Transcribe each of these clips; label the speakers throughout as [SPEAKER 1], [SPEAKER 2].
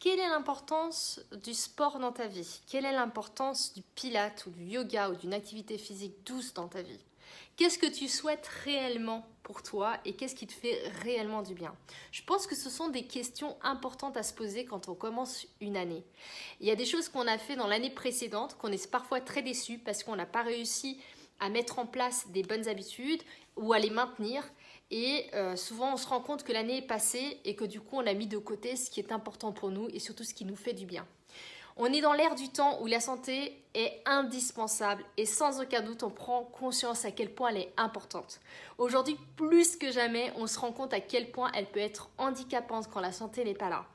[SPEAKER 1] quelle est l'importance du sport dans ta vie? Quelle est l'importance du pilate ou du yoga ou d'une activité physique douce dans ta vie? Qu'est-ce que tu souhaites réellement pour toi et qu'est-ce qui te fait réellement du bien? Je pense que ce sont des questions importantes à se poser quand on commence une année. Il y a des choses qu'on a fait dans l'année précédente, qu'on est parfois très déçu parce qu'on n'a pas réussi à mettre en place des bonnes habitudes ou à les maintenir. Et souvent, on se rend compte que l'année est passée et que du coup, on a mis de côté ce qui est important pour nous et surtout ce qui nous fait du bien. On est dans l'ère du temps où la santé est indispensable et sans aucun doute, on prend conscience à quel point elle est importante. Aujourd'hui, plus que jamais, on se rend compte à quel point elle peut être handicapante quand la santé n'est pas là.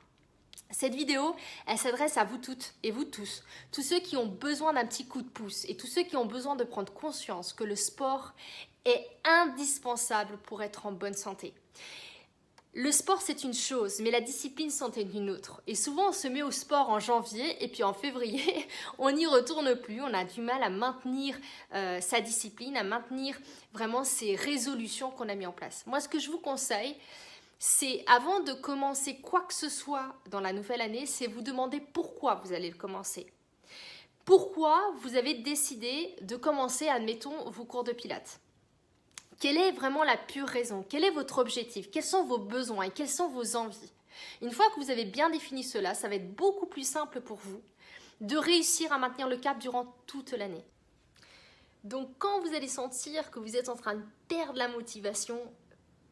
[SPEAKER 1] Cette vidéo, elle s'adresse à vous toutes et vous tous ceux qui ont besoin d'un petit coup de pouce et tous ceux qui ont besoin de prendre conscience que le sport est indispensable pour être en bonne santé. Le sport, c'est une chose, mais la discipline, c'en est une autre. Et souvent, on se met au sport en janvier et puis en février, on n'y retourne plus. On a du mal à maintenir sa discipline, à maintenir vraiment ces résolutions qu'on a mis en place. Moi, ce que je vous conseille, c'est avant de commencer quoi que ce soit dans la nouvelle année, c'est vous demander pourquoi vous allez le commencer. Pourquoi vous avez décidé de commencer, admettons, vos cours de pilates? Quelle est vraiment la pure raison? Quel est votre objectif? Quels sont vos besoins et quelles sont vos envies? Une fois que vous avez bien défini cela, ça va être beaucoup plus simple pour vous de réussir à maintenir le cap durant toute l'année. Donc quand vous allez sentir que vous êtes en train de perdre la motivation,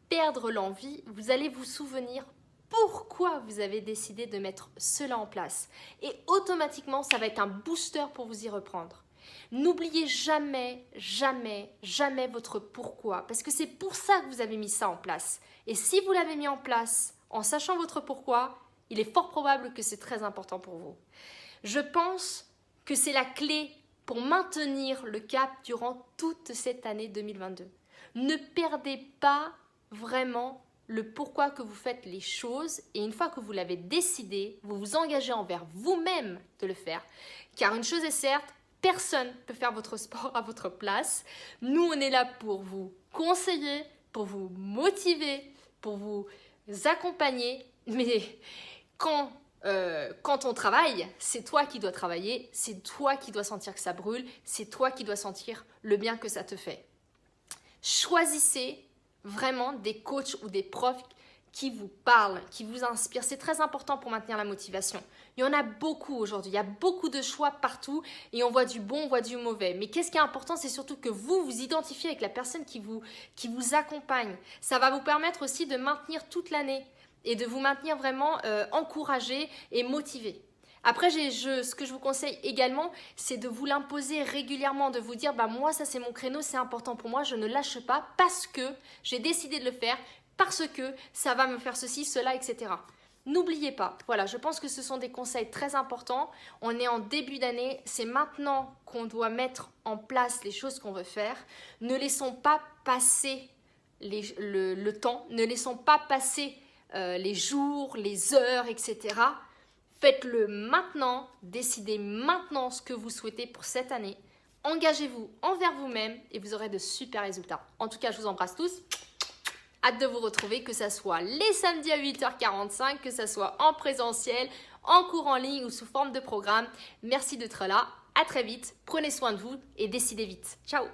[SPEAKER 1] perdre l'envie, vous allez vous souvenir pourquoi vous avez décidé de mettre cela en place. Et automatiquement, ça va être un booster pour vous y reprendre. N'oubliez jamais, jamais, jamais votre pourquoi, parce que c'est pour ça que vous avez mis ça en place. Et si vous l'avez mis en place en sachant votre pourquoi, il est fort probable que c'est très important pour vous. Je pense que c'est la clé pour maintenir le cap durant toute cette année 2022. Ne perdez pas vraiment le pourquoi que vous faites les choses et une fois que vous l'avez décidé, vous vous engagez envers vous-même de le faire. Car une chose est certes, personne ne peut faire votre sport à votre place. Nous, on est là pour vous conseiller, pour vous motiver, pour vous accompagner. Mais quand on travaille, c'est toi qui dois travailler, c'est toi qui dois sentir que ça brûle, c'est toi qui dois sentir le bien que ça te fait. Choisissez vraiment des coachs ou des profs qui vous parlent, qui vous inspirent. C'est très important pour maintenir la motivation. Il y en a beaucoup aujourd'hui, il y a beaucoup de choix partout et on voit du bon, on voit du mauvais. Mais qu'est-ce qui est important, c'est surtout que vous vous identifiez avec la personne qui vous accompagne. Ça va vous permettre aussi de maintenir toute l'année et de vous maintenir vraiment encouragé et motivé. Après, ce que je vous conseille également, c'est de vous l'imposer régulièrement, de vous dire, moi ça c'est mon créneau, c'est important pour moi, je ne lâche pas parce que j'ai décidé de le faire, parce que ça va me faire ceci, cela, etc. N'oubliez pas, voilà, je pense que ce sont des conseils très importants. On est en début d'année, c'est maintenant qu'on doit mettre en place les choses qu'on veut faire. Ne laissons pas passer le temps, ne laissons pas passer les jours, les heures, etc. Faites-le maintenant, décidez maintenant ce que vous souhaitez pour cette année. Engagez-vous envers vous-même et vous aurez de super résultats. En tout cas, je vous embrasse tous. Hâte de vous retrouver, que ce soit les samedis à 8h45, que ce soit en présentiel, en cours en ligne ou sous forme de programme. Merci d'être là. À très vite. Prenez soin de vous et décidez vite. Ciao!